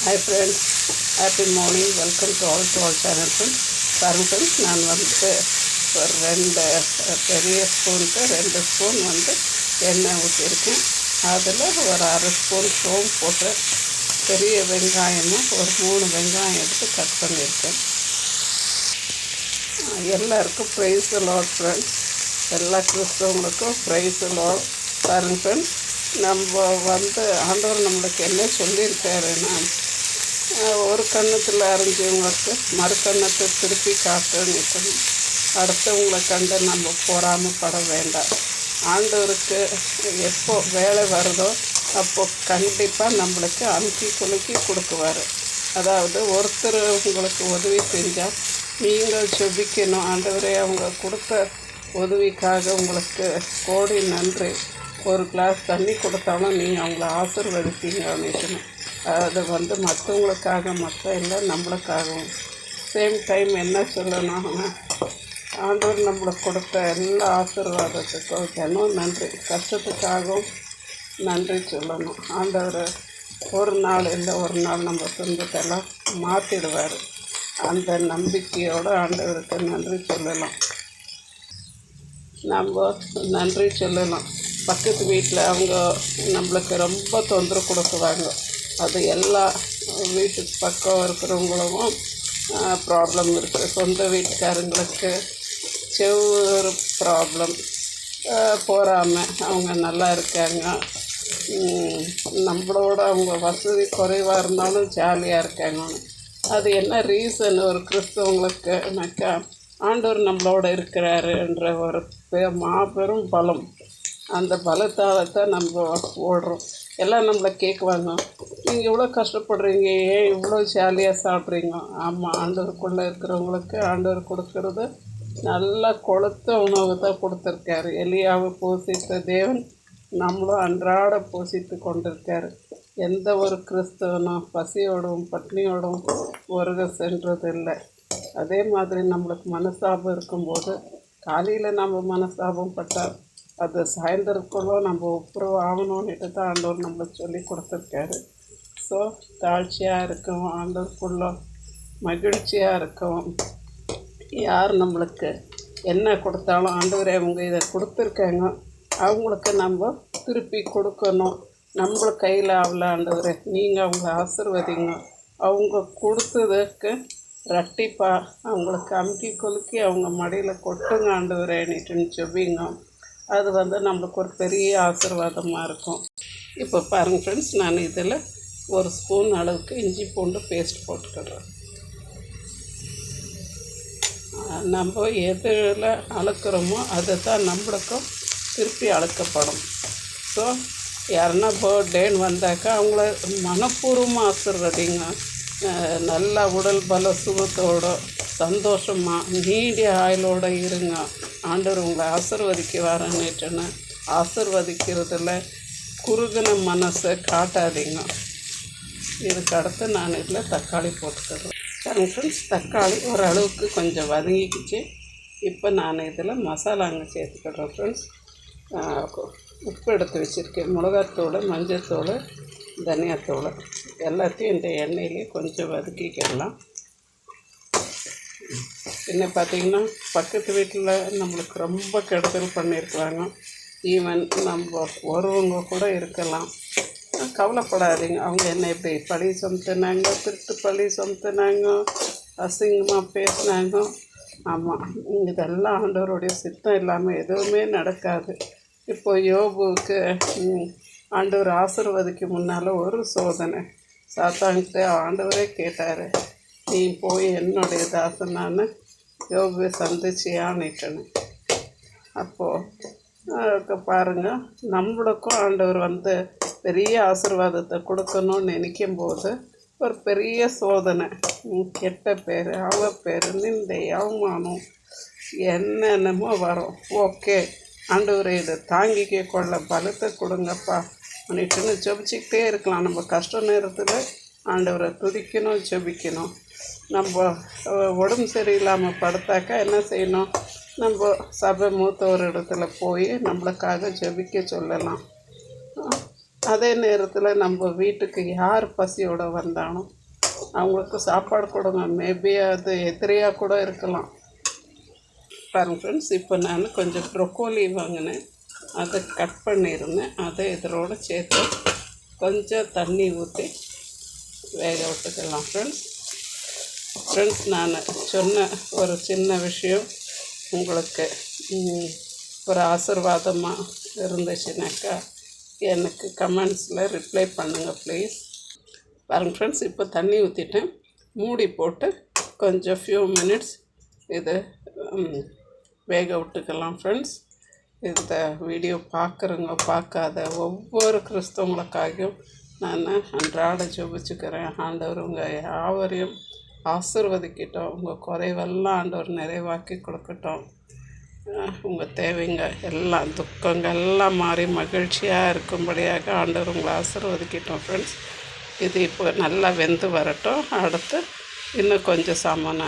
Hi friends, happy morning. Welcome to all channel friends. பாருங்க friends, நான் ஒரு பெரிய ஸ்பூனுக்கு 2 ஸ்பூன் எண்ணெய் ஊற்றிருக்கேன். அதில் ஒரு அரை ஸ்பூன் சோம்பு போட்டு பெரிய வெங்காயமும் ஒரு 3 வெங்காயம் எடுத்து கட் பண்ணியிருக்கேன். எல்லாருக்கும் ப்ரைஸ் லார்ட் ஃப்ரெண்ட்ஸ், எல்லா கிறிஸ்தவங்களுக்கும் ப்ரைஸ் லார்ட். பாருங்க ஃப்ரெண்ட்ஸ், நம்ம ஆண்டவர் நம்மளுக்கு என்ன சொல்லியிருக்காருன்னா, ஒரு கன்னத்தில் அரைஞ்சவங்களுக்கு மறு கன்னத்தை திருப்பி காட்டுன்னு அடுத்தவங்களை கண்டு நம்ம பொறாமப்பட வேண்டாம். ஆண்டவருக்கு எப்போ வேலை வருதோ அப்போது கண்டிப்பாக நம்மளுக்கு அமுக்கி குலுக்கி கொடுக்குவார். அதாவது ஒருத்தர் உங்களுக்கு உதவி செஞ்சால் நீங்கள் செபிக்கணும், ஆண்டவரே அவங்க கொடுத்த உதவிக்காக உங்களுக்கு கோடி நன்றி. ஒரு கிளாஸ் தண்ணி கொடுத்தாலும் நீங்கள் அவங்கள ஆசீர்வதிப்பீங்க அப்படின்னு. அது மற்றவங்களுக்காக மட்டும் இல்லை, நம்மளுக்காகவும். சேம் டைம் என்ன சொல்லணும்னா, ஆண்டவர் நம்மளுக்கு கொடுத்த எல்லா ஆசீர்வாதத்துக்கும் தினம் நன்றி, கஷ்டத்துக்காகவும் நன்றி சொல்லணும். ஆண்டவர் ஒரு நாள் இல்லை ஒரு நாள் நம்ம துன்பத்தெல்லாம் மாற்றிடுவார். அந்த நம்பிக்கையோடு ஆண்டவருக்கு நன்றி சொல்லலாம். நம்ம நன்றி சொல்லலாம். பக்கத்து வீட்டில் அவங்க நம்மளுக்கு ரொம்ப தொந்தரவு கொடுக்குவாங்க. அது எல்லா வீட்டுக்கு பக்கம் இருக்கிறவங்களும் ப்ராப்ளம் இருக்குது. சொந்த வீட்டுக்காரங்களுக்கு செவ்வொரு ப்ராப்ளம், போகாமல் அவங்க நல்லா இருக்காங்க. நம்மளோட அவங்க வசதி குறைவாக இருந்தாலும் ஜாலியாக இருக்காங்க. அது என்ன ரீசன்? ஒரு கிறிஸ்தவங்களுக்குனாக்கா ஆண்டவர் நம்மளோட இருக்கிறாருன்ற ஒரு மாபெரும் பலம். அந்த பலத்தால் தான் நம்ம ஓடுறோம். எல்லாம் நம்மளை கேட்குவாங்க, நீங்கள் இவ்வளோ கஷ்டப்படுறீங்க, ஏன் இவ்வளோ ஜாலியாக சாப்பிட்றீங்க? ஆமாம், ஆண்டவருக்குள்ளே இருக்கிறவங்களுக்கு ஆண்டவர் கொடுக்கறது நல்லா கொளுத்த உணவு தான் கொடுத்துருக்காரு. எலியாவை போஷித்த தேவன் நம்மளும் அன்றாட போஷித்து கொண்டிருக்காரு. எந்த ஒரு கிறிஸ்தவனும் பசியோடும் பட்னியோடும் வருக சென்றதில்லை. அதே மாதிரி நம்மளுக்கு மனஸ்தாபம் இருக்கும்போது காலையில் நம்ம மனஸ்தாபம் பட்டால் அது சாயந்தரக்குள்ளே நம்ம ஒப்புரவு ஆகணும்னுட்டு தான் ஆண்டவர் நம்மளுக்கு சொல்லி கொடுத்துருக்காரு. ஸோ தாழ்ச்சியாக இருக்கவும், ஆண்டவருக்குள்ள மகிழ்ச்சியாக இருக்கவும், யார் நம்மளுக்கு என்ன கொடுத்தாலும் ஆண்டவரே அவங்க இதை கொடுத்துருக்காங்க, அவங்களுக்கு நம்ம திருப்பி கொடுக்கணும். நம்மள கையில் ஆகல, ஆண்டவரே நீங்கள் அவங்கள ஆசீர்வதிங்க, அவங்க கொடுத்ததுக்கு ரட்டிப்பாக அவங்களுக்கு அமுக்கி குலுக்கி அவங்க மடியில் கொட்டுங்க ஆண்டவரேன்னுட்டுன்னு சொல்லிங்க. அது நம்மளுக்கு ஒரு பெரிய ஆசீர்வாதமாக இருக்கும். இப்போ பாருங்கள் ஃப்ரெண்ட்ஸ், நான் இதில் ஒரு ஸ்பூன் அளவுக்கு இஞ்சி பூண்டு பேஸ்ட் போட்டுக்கிடுறேன். நம்ம எதில் அளக்குறோமோ அதை தான் நம்மளுக்கும் திருப்பி அளக்கப்படும். ஸோ யாருன்னா பர்த்டேன்னு வந்தாக்கா அவங்கள மனப்பூர்வமாக ஆசீர்வதிங்க. நல்லா உடல் பல சுகத்தோடு சந்தோஷமாக நீடிய ஆயுளோடு இருங்க. ஆண்டவர் உங்களை ஆசீர்வதிக்க வரேன்னுட்டுன்னு ஆசீர்வதிக்கிறதுல குறுகின மனசை காட்டாதீங்க. இதுக்கு அடுத்து நான் இதில் தக்காளி போட்டுக்கிறேன். ஃப்ரெண்ட்ஸ், தக்காளி ஓரளவுக்கு கொஞ்சம் வதங்கிக்கிச்சு. இப்போ நான் இதில் மசாலாங்க சேர்த்துக்கிறேன். ஃப்ரெண்ட்ஸ், உப்பு எடுத்து வச்சுருக்கேன், மிளகாத்தூள், மஞ்சத்தூள், தனியாத்தூள் எல்லாத்தையும் இந்த எண்ணெயிலே கொஞ்சம் வதக்கிக்கிடலாம். என்ன பார்த்திங்கன்னா, பக்கத்து வீட்டில் நம்மளுக்கு ரொம்ப கெடுதல் பண்ணியிருக்கிறாங்க. ஈவன் நம்ம ஒருவங்க கூட இருக்கலாம். கவலைப்படாதீங்க. அவங்க என்ன இப்படி பழி சுமத்துனாங்க, திருட்டு பழி சுமத்துனாங்க, அசிங்கமாக பேசினாங்க. ஆமாம், இதெல்லாம் ஆண்டவருடைய சித்தம் இல்லாமல் எதுவுமே நடக்காது. இப்போ யோபுவுக்கு ஆண்டவர் ஆசீர்வதிக்கு முன்னால் ஒரு சோதனை. சாத்தான்கிட்ட ஆண்டவரே கேட்டார், நீ போய் என்னுடைய தாசனான்னு யோபுவை சந்திச்சியான்னுட்டேன்னு. அப்போது பாருங்கள், நம்மளுக்கும் ஆண்டவர் பெரிய ஆசீர்வாதத்தை கொடுக்கணும்னு நினைக்கும்போது ஒரு பெரிய சோதனை, கெட்ட பேர், அவப்பேர், நிந்தை, அவமானம் என்னென்னமோ வரும். ஓகே, ஆண்டவரை இதை தாங்கிக்க கொள்ள பலத்தை கொடுங்கப்பா பண்ணிட்டுன்னு ஜெபிச்சிக்கிட்டே இருக்கலாம். நம்ம கஷ்ட நேரத்தில் ஆண்டவரை துதிக்கணும், ஜெபிக்கணும். நம்ம உடம்பு சரியில்லாமல் படுத்தாக்கா என்ன செய்யணும்? நம்ம சபை மூத்த ஒரு இடத்துல போய் நம்மளுக்காக ஜெபிக்க சொல்லலாம். அதே நேரத்தில் நம்ம வீட்டுக்கு யார் பசியோடு வந்தாலும் அவங்களுக்கு சாப்பாடு கொடுங்க. மேபி அது எதிரியாக கூட இருக்கலாம். பாருங்க ஃப்ரெண்ட்ஸ், இப்போ நான் கொஞ்சம் ப்ரொக்கோலி வாங்கினேன், அதை கட் பண்ணியிருந்தேன். அதை இதோடு சேர்த்து கொஞ்சம் தண்ணி ஊற்றி வேக விட்டுக்கலாம். ஃப்ரெண்ட்ஸ் நான் சொன்ன ஒரு சின்ன விஷயம் உங்களுக்கு ஒரு ஆசீர்வாதமாக இருந்துச்சுனாக்கா எனக்கு கமெண்ட்ஸில் ரிப்ளை பண்ணுங்கள் ப்ளீஸ். பாருங்கள் ஃப்ரெண்ட்ஸ், இப்போ தண்ணி ஊற்றிட்டேன். மூடி போட்டு கொஞ்சம் ஃபியூ மினிட்ஸ் இது வேக விட்டுக்கலாம். ஃப்ரெண்ட்ஸ், இந்த வீடியோ பார்க்காத ஒவ்வொரு கிறிஸ்தவங்களுக்காகவும் நான் அன்றாட ஜெபிச்சுக்கிறேன். ஆண்டவர் உங்கள் யாவரையும் ஆசீர்வதிக்கட்டும். உங்கள் குறைவெல்லாம் ஆண்டவர் நிறைவாக்கி கொடுக்கட்டும். உங்கள் தேவைங்க எல்லாம், துக்கங்கள் எல்லாம் மாறி மகிழ்ச்சியாக இருக்கும்படியாக ஆண்டவர் உங்களை ஆசீர்வதிக்கட்டும். ஃப்ரெண்ட்ஸ், இது இப்போ நல்லா வெந்து வரட்டும். அடுத்து இன்னும் கொஞ்சம் சாமான்